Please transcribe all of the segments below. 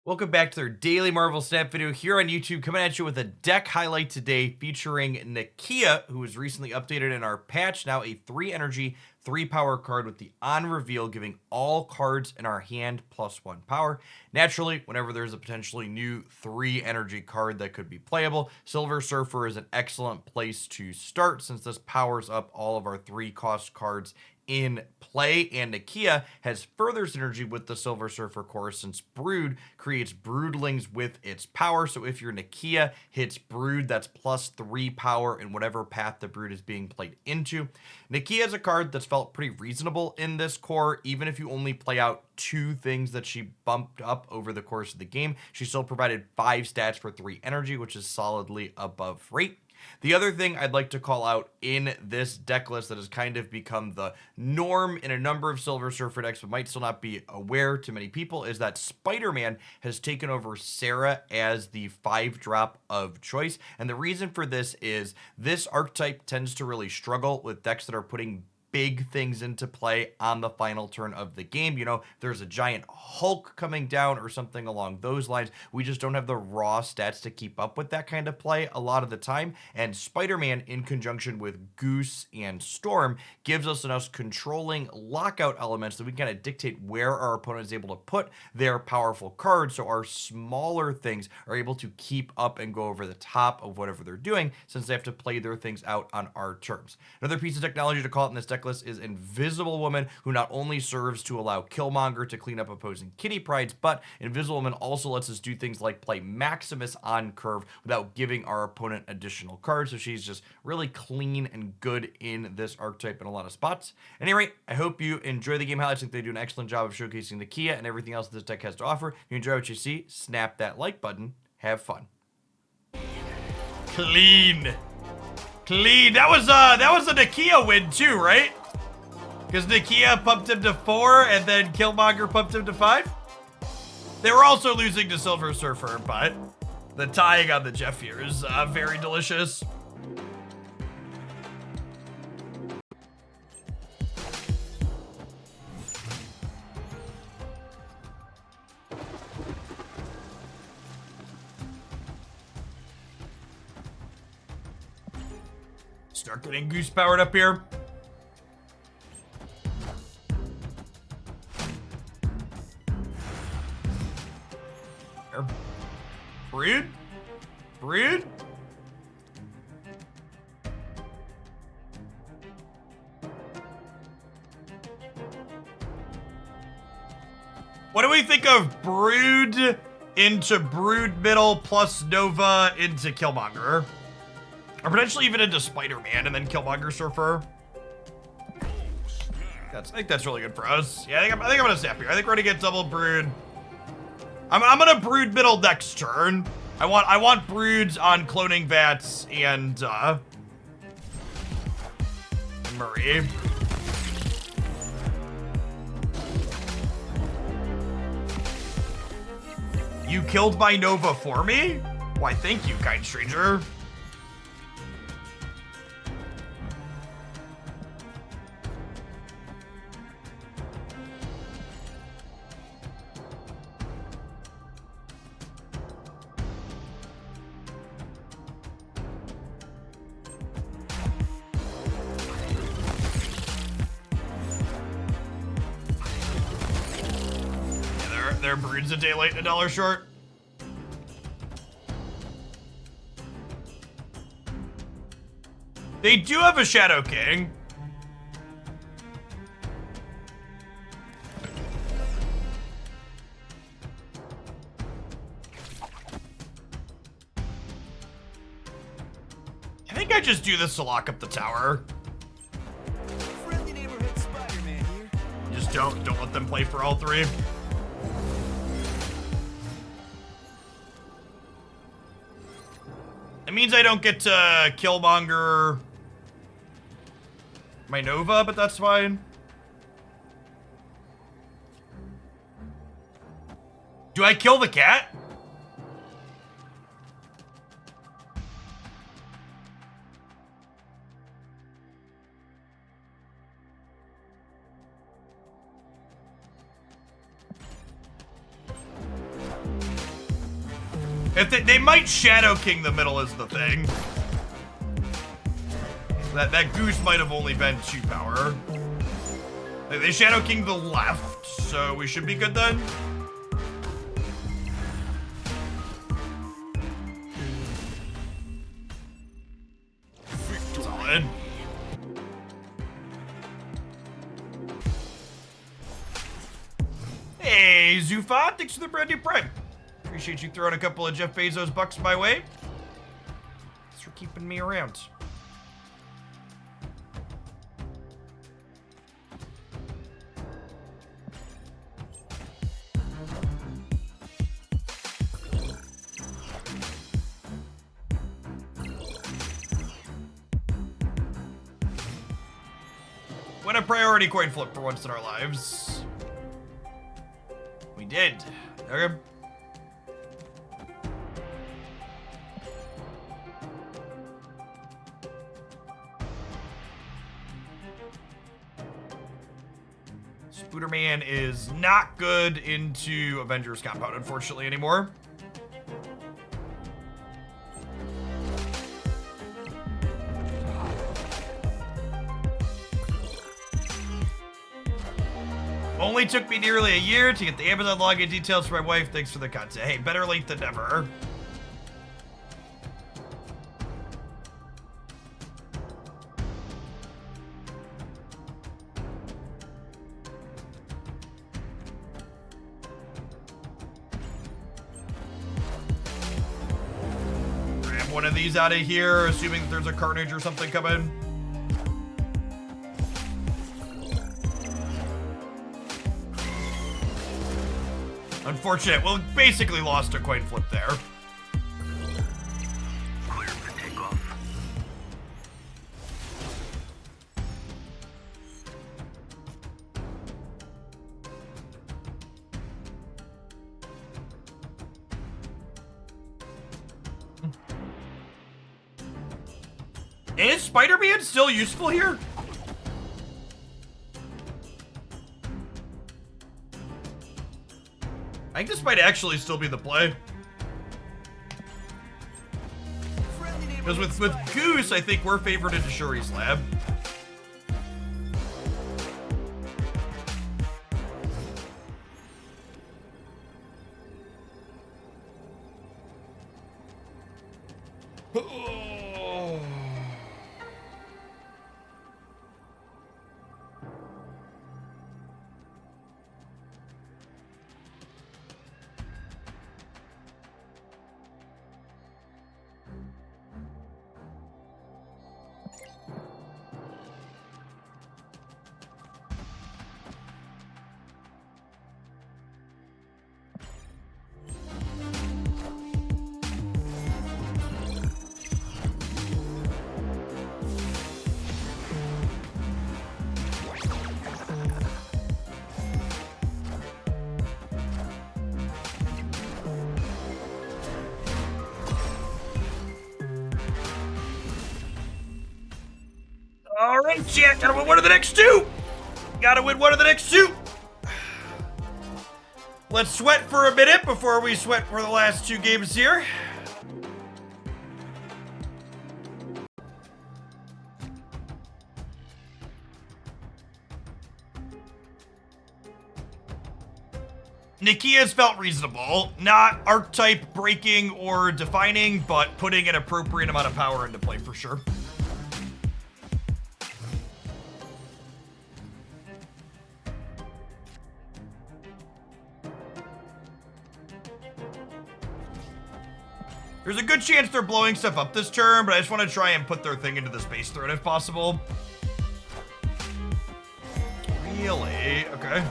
Welcome back to their daily Marvel Snap video here on YouTube, coming at you with a deck highlight today featuring Nakia, who was recently updated in our patch. Now a 3 energy, 3 power card with the on reveal, giving all cards in our hand +1 power. Naturally, whenever there's a potentially new 3 energy card that could be playable, Silver Surfer is an excellent place to start since this powers up all of our 3 cost cards in play, and Nakia has further synergy with the Silver Surfer core since Brood creates broodlings with its power. So if your Nakia hits Brood, that's +3 power in whatever path the Brood is being played into. Nakia is a card that's felt pretty reasonable in this core, even if you only play out 2 things that she bumped up over the course of the game. She still provided 5 stats for 3 energy, which is solidly above rate. The other thing I'd like to call out in this deck list that has kind of become the norm in a number of Silver Surfer decks but might still not be aware to many people is that Spider-Man has taken over Sarah as the 5-drop of choice. And the reason for this is this archetype tends to really struggle with decks that are putting big things into play on the final turn of the game. You know, there's a giant Hulk coming down or something along those lines. We just don't have the raw stats to keep up with that kind of play a lot of the time. And Spider-Man, in conjunction with Goose and Storm, gives us enough controlling lockout elements that we can kind of dictate where our opponent is able to put their powerful cards, so our smaller things are able to keep up and go over the top of whatever they're doing, since they have to play their things out on our terms. Another piece of technology to call it in this deck list is Invisible Woman, who not only serves to allow Killmonger to clean up opposing kitty prides, but Invisible Woman also lets us do things like play Maximus on curve without giving our opponent additional cards. So she's just really clean and good in this archetype in a lot of spots. At any rate, I hope you enjoy the game highlights. I think they do an excellent job of showcasing Nakia and everything else this deck has to offer. If you enjoy what you see, snap that like button. Have fun. Clean. That was a Nakia win too, right? Because Nakia pumped him to 4 and then Killmonger pumped him to 5. They were also losing to Silver Surfer, but the tying on the Jeff here is very delicious. Start getting Goose powered up here. Brood? What do we think of Brood into Brood middle plus Nova into Killmonger? Or potentially even into Spider-Man and then Killmonger Surfer? I think that's really good for us. Yeah, I think I'm gonna snap here. I think we're gonna get double Brood. I'm gonna Brood middle next turn. I want Broods on Cloning Bats and Murray. You killed my Nova for me? Why, thank you, kind stranger. Their Brood's a day late and a dollar short. They do have a Shadow King. I think I just do this to lock up the tower. Friendly neighborhood Spider-Man here. Just don't let them play for all 3. It means I don't get to Killmonger my Nova, but that's fine. Do I kill the cat? If they might Shadow King the middle is the thing. That goose might have only been 2 power. They Shadow King the left, so we should be good then. Solid. Hey, Zufan, thanks for the brand new prime. Appreciate you throwing a couple of Jeff Bezos bucks my way. Thanks for keeping me around. Win a priority coin flip for once in our lives. We did. Okay. Spooderman is not good into Avengers Compound, unfortunately, anymore. Only took me nearly a year to get the Amazon login details for my wife. Thanks for the content. Hey, better late than never. Grab one of these out of here, assuming there's a Carnage or something coming. Unfortunate. Well, basically lost a coin flip there. Clear for takeoff. Is Spider-Man still useful here? I think this might actually still be the play. Because with Goose, I think we're favored into Shuri's lab. All right, chat. Gotta win one of the next 2. Gotta win one of the next 2. Let's sweat for a minute before we sweat for the last 2 games here. Nakia's felt reasonable. Not archetype breaking or defining, but putting an appropriate amount of power into play for sure. There's a good chance they're blowing stuff up this turn, but I just want to try and put their thing into the space threat if possible. Really? Okay.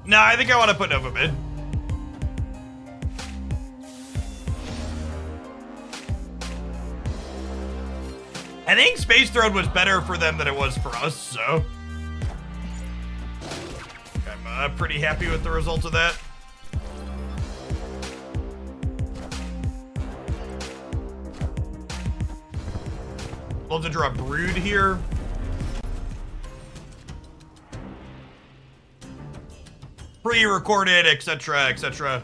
Nah, I think I want to put Nova mid. I think Space Throne was better for them than it was for us, so. pretty happy with the result of that. Love to draw a Brood here. Pre-recorded, etc., etc.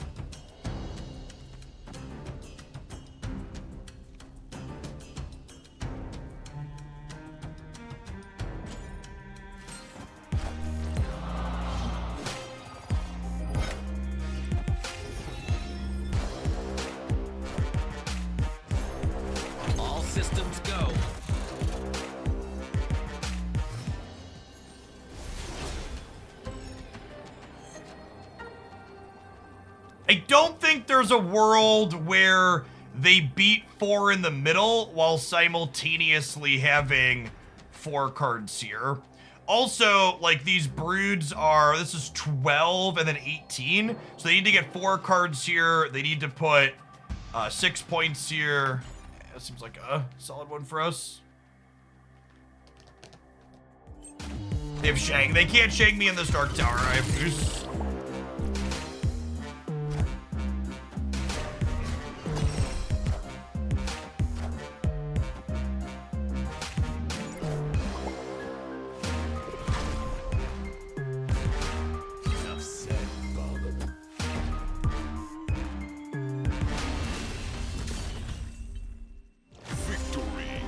All systems go. I don't think there's a world where they beat 4 in the middle while simultaneously having 4 cards here. Also, like, these Broods are, this is 12 and then 18, so they need to get 4 cards here. They need to put 6 points here. That seems like a solid one for us. They have Shang. They can't Shang me in this Dark Tower. I have Goose. Enough said, Bub. Victory.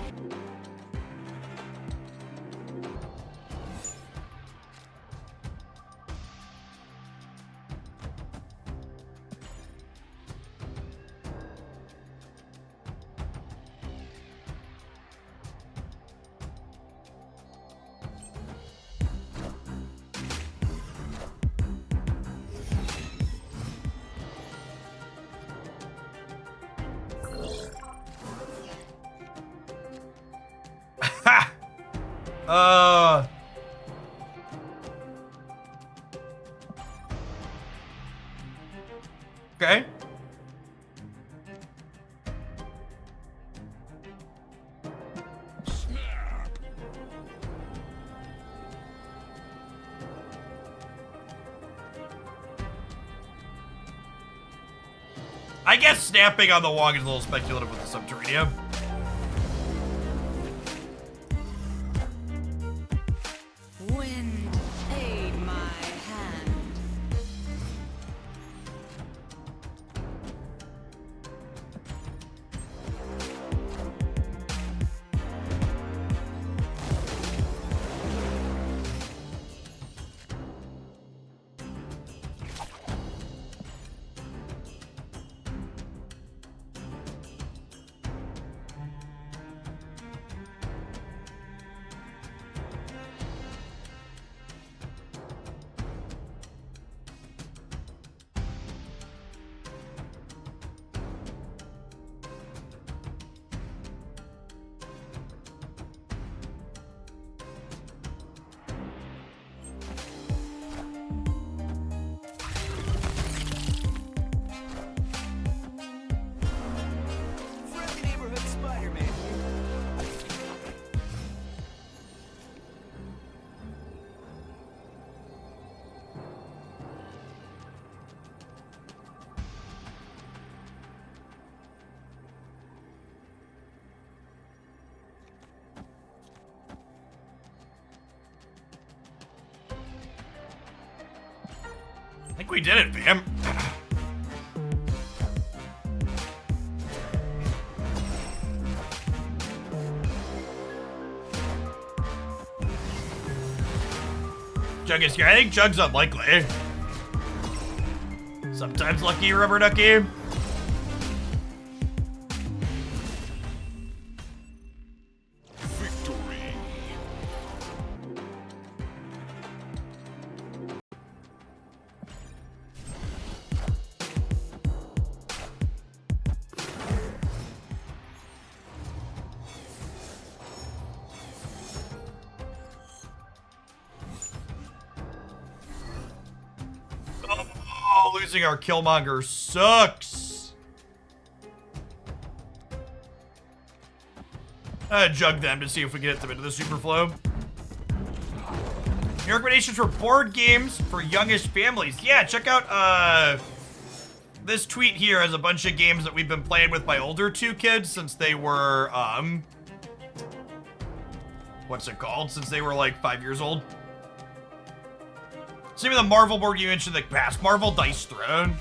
Ha! Okay. Snap. I guess snapping on the Wong is a little speculative with the Subterranean. Wind, aid my hand. Friendly neighborhood Spider-Man here. I think we did it, fam. Jug is here. I think Jug's unlikely. Sometimes lucky, rubber ducky. Victory. Oh, losing our Killmonger sucks. Jug them to see if we can get them into the super flow. Your recommendations for board games for youngest families. Yeah, check out this tweet here has a bunch of games that we've been playing with my older two kids since they were what's it called? Since they were like 5 years old. Same with the Marvel board you mentioned in the past, Marvel Dice Throne.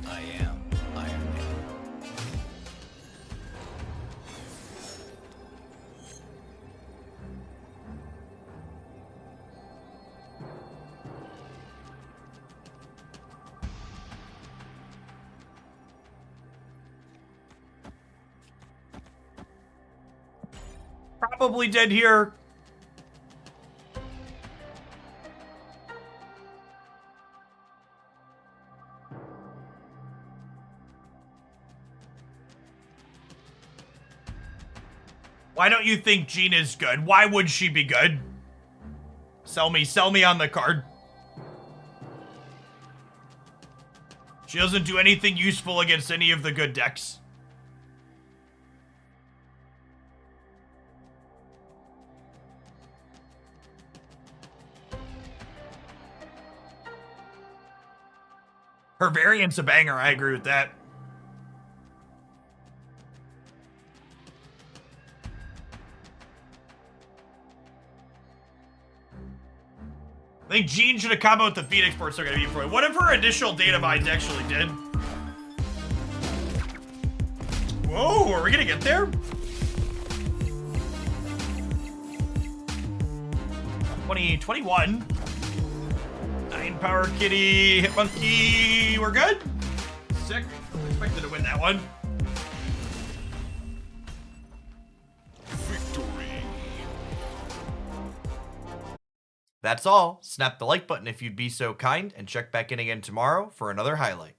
I am Iron Man. Probably dead here. Why don't you think Gina's good? Why would she be good? Sell me on the card. She doesn't do anything useful against any of the good decks. Her variant's a banger, I agree with that. I think Jean should have come out with the Phoenix ports are gonna be for it. What if her initial data mines actually did? Whoa, are we gonna get there? 2021. 9 power kitty, hit monkey, we're good? Sick. Expected to win that one. Victory. That's all. Snap the like button if you'd be so kind, and check back in again tomorrow for another highlight.